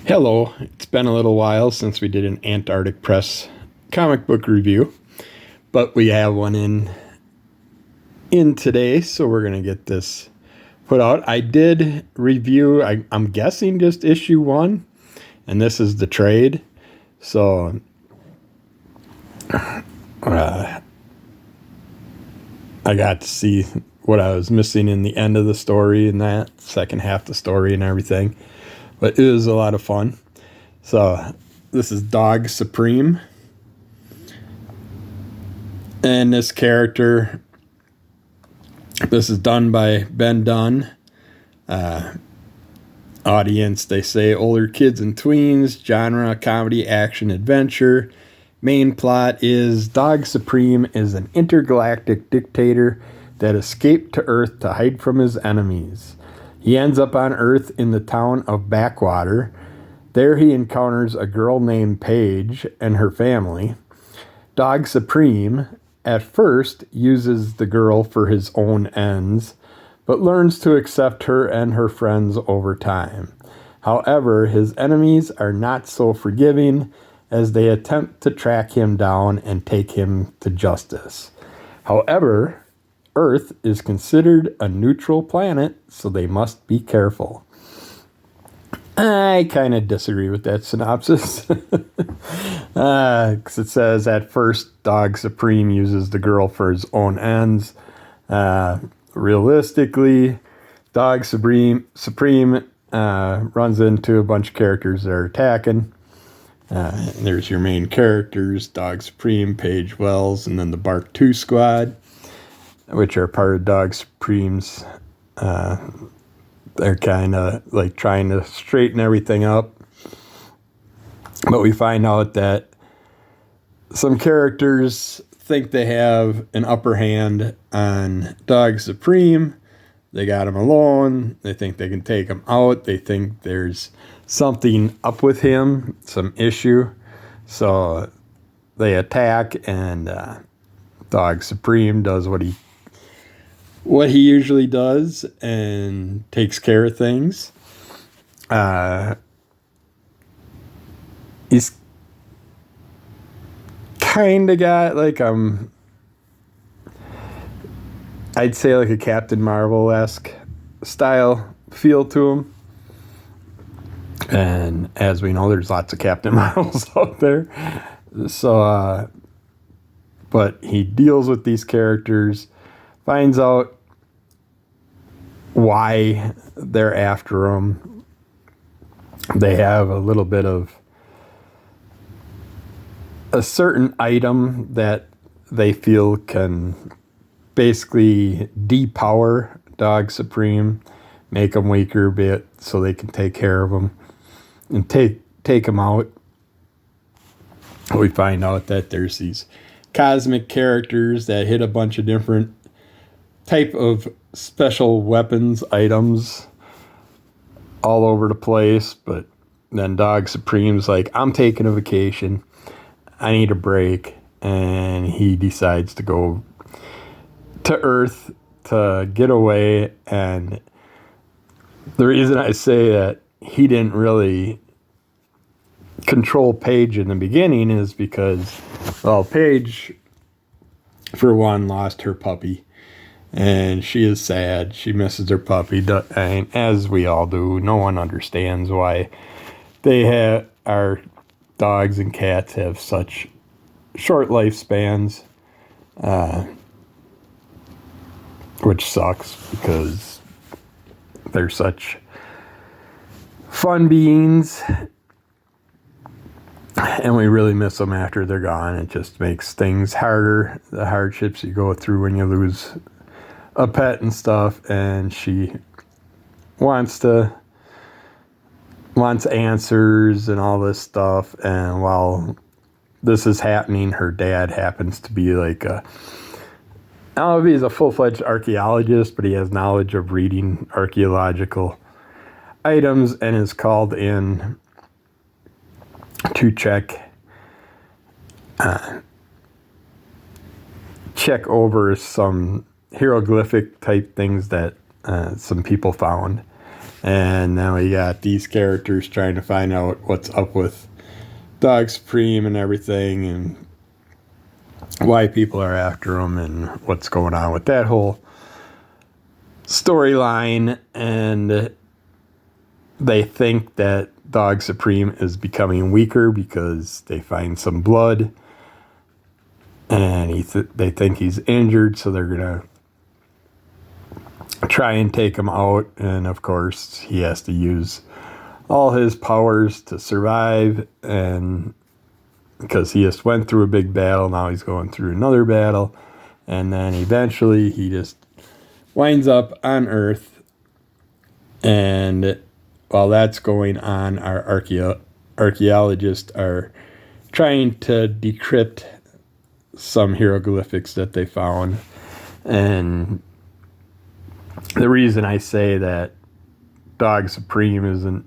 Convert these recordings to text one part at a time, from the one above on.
Hello, it's been a little while since we did an Antarctic Press comic book review, but we have one in today, so we're going to get this put out. I did review, I'm guessing just issue 1, and this is the trade. So I got to see what I was missing in the end of the story and that second half of the story and everything. But it was a lot of fun. So this is Dog Supreme. And this character, this is done by Dunn. Audience, they say older kids and tweens. Genre, comedy, action, adventure. Main plot is Dog Supreme is an intergalactic dictator that escaped to Earth to hide from his enemies. He ends up on Earth in the town of Backwater. There he encounters a girl named Paige and her family. Dog Supreme, at first, uses the girl for his own ends, but learns to accept her and her friends over time. However, his enemies are not so forgiving as they attempt to track him down and take him to justice. However, Earth is considered a neutral planet, so they must be careful. I kind of disagree with that synopsis. Because it says, at first, Dog Supreme uses the girl for his own ends. Realistically, Dog Supreme runs into a bunch of characters that are attacking. There's your main characters, Dog Supreme, Paige Wells, and then the Bark 2 squad, which are part of Dog Supreme's. They're kind of like trying to straighten everything up. But we find out that some characters think they have an upper hand on Dog Supreme. They got him alone. They think they can take him out. They think there's something up with him, some issue. So they attack, and Dog Supreme does what he usually does and takes care of things. He's kind of got like I'd say like a Captain Marvel-esque style feel to him. And as we know, there's lots of Captain Marvels out there. So, but he deals with these characters, finds out why they're after him. They have a little bit of a certain item that they feel can basically depower Dog Supreme, make him weaker a bit so they can take care of him and take him out. We find out that there's these cosmic characters that hit a bunch of different type of special weapons items all over the place, but then Dog Supreme's like, I'm taking a vacation. I need a break. And he decides to go to Earth to get away. And the reason I say that he didn't really control Paige in the beginning is because, well, Paige, for one, lost her puppy. And she is sad. She misses her puppy. And as we all do, no one understands why our dogs and cats have such short lifespans, which sucks because they're such fun beings. And we really miss them after they're gone. It just makes things harder, the hardships you go through when you lose a pet and stuff. And she wants answers and all this stuff. And while this is happening, her dad happens to be like I don't know if he's a full-fledged archaeologist, but he has knowledge of reading archaeological items and is called in to check over some hieroglyphic type things that some people found And now we got these characters trying to find out what's up with Dog Supreme and everything, and why people are after him, and what's going on with that whole storyline. And they think that Dog Supreme is becoming weaker because they find some blood, and they think he's injured, so they're gonna try and take him out. And of course, he has to use all his powers to survive, and because he just went through a big battle, now he's going through another battle, and then eventually he just winds up on Earth. And while that's going on, our archaeologists are trying to decrypt some hieroglyphics that they found. And the reason I say that Dog Supreme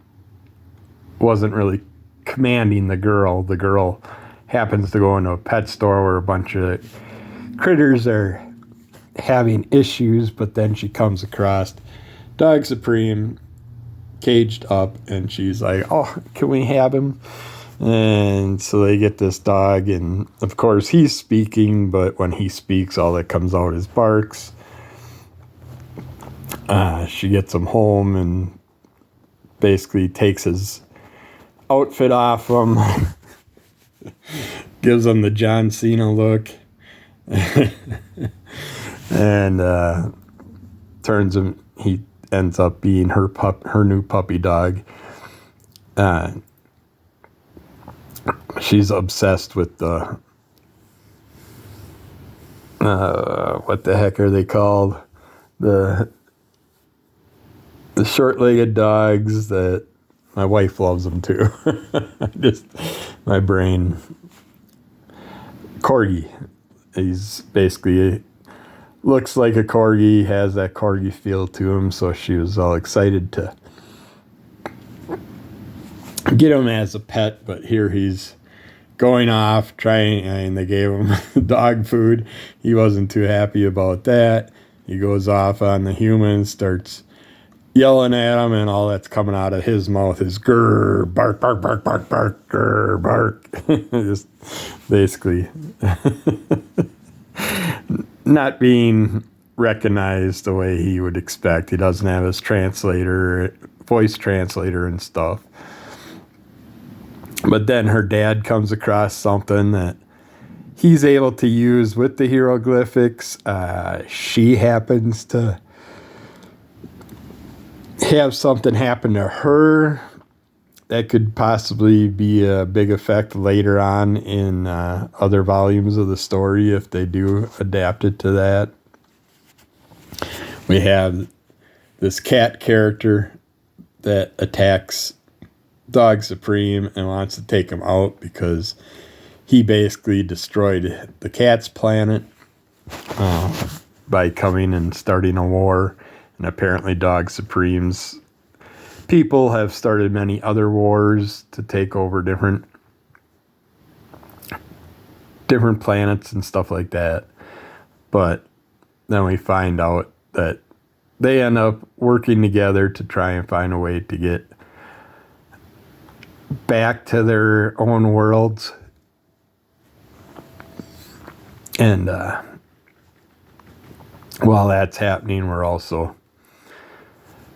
wasn't really commanding the girl happens to go into a pet store where a bunch of critters are having issues, but then she comes across Dog Supreme caged up, and she's like, oh, can we have him? And so they get this dog, and of course he's speaking, but when he speaks, all that comes out is barks. She gets him home and basically takes his outfit off him, gives him the John Cena look, and he ends up being her new puppy dog. She's obsessed with the what the heck are they called? The short-legged dogs that my wife loves them too. Just my brain. Corgi. He's basically looks like a corgi, has that corgi feel to him, so she was all excited to get him as a pet, but here he's going off trying, and they gave him dog food. He wasn't too happy about that. He goes off on the humans, starts yelling at him, and all that's coming out of his mouth is grr, bark, bark, bark, bark, bark, grr, bark. Just basically not being recognized the way he would expect. He doesn't have his voice translator and stuff. But then her dad comes across something that he's able to use with the hieroglyphics. She happens to have something happen to her that could possibly be a big effect later on in other volumes of the story if they do adapt it to that. We have this cat character that attacks Dog Supreme and wants to take him out because he basically destroyed the cat's planet by coming and starting a war. And apparently Dog Supreme's people have started many other wars to take over different planets and stuff like that. But then we find out that they end up working together to try and find a way to get back to their own worlds. And while that's happening, we're also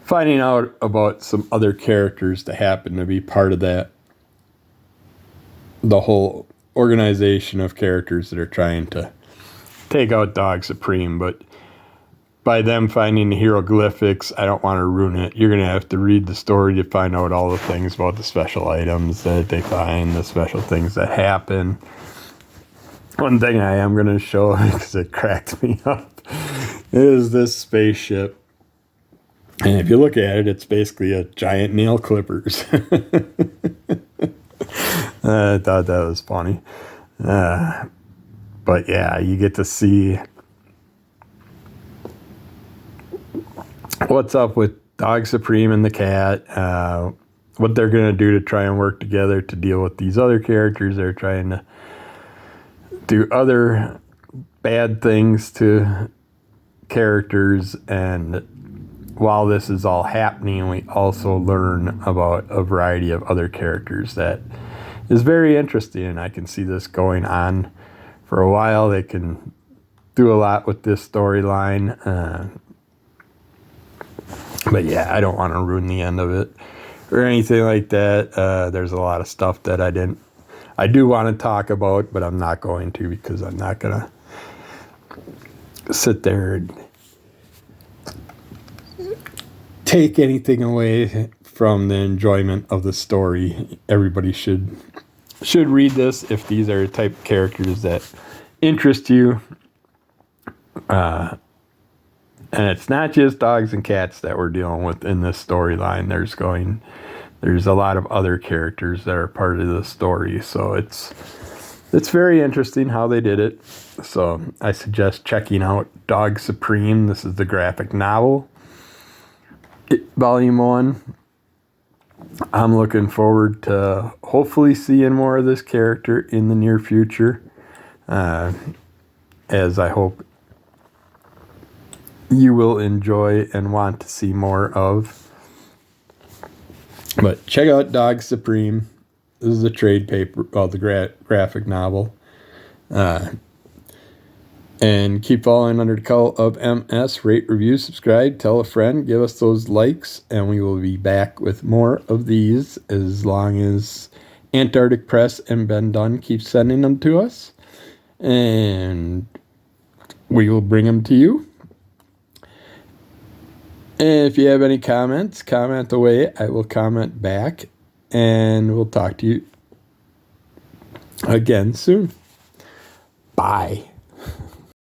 finding out about some other characters that happen to be part of the whole organization of characters that are trying to take out Dog Supreme. But by them finding the hieroglyphics, I don't want to ruin it. You're going to have to read the story to find out all the things about the special items that they find, the special things that happen. One thing I am going to show, because it cracked me up, is this spaceship. And if you look at it, it's basically a giant nail clippers. I thought that was funny. But yeah, you get to see what's up with Dog Supreme and the cat, what they're going to do to try and work together to deal with these other characters. They're trying to do other bad things to characters, and while this is all happening, we also learn about a variety of other characters that is very interesting, and I can see this going on for a while. They can do a lot with this storyline, but yeah, I don't want to ruin the end of it or anything like that. There's a lot of stuff that I do want to talk about, but I'm not going to, because I'm not gonna sit there and take anything away from the enjoyment of the story. Everybody should read this if these are the type of characters that interest you. And it's not just dogs and cats that we're dealing with in this storyline. There's a lot of other characters that are part of the story. So it's very interesting how they did it. So I suggest checking out Dog Supreme. This is the graphic novel, Volume 1. I'm looking forward to hopefully seeing more of this character in the near future, as I hope you will enjoy and want to see more of. But check out Dog Supreme. This is a trade paper, the graphic novel. And keep following Under the Call of MS. Rate, review, subscribe, tell a friend, give us those likes, and we will be back with more of these as long as Antarctic Press and Ben Dunn keep sending them to us. And we will bring them to you. And if you have any comments, comment away. I will comment back, and we'll talk to you again soon. Bye.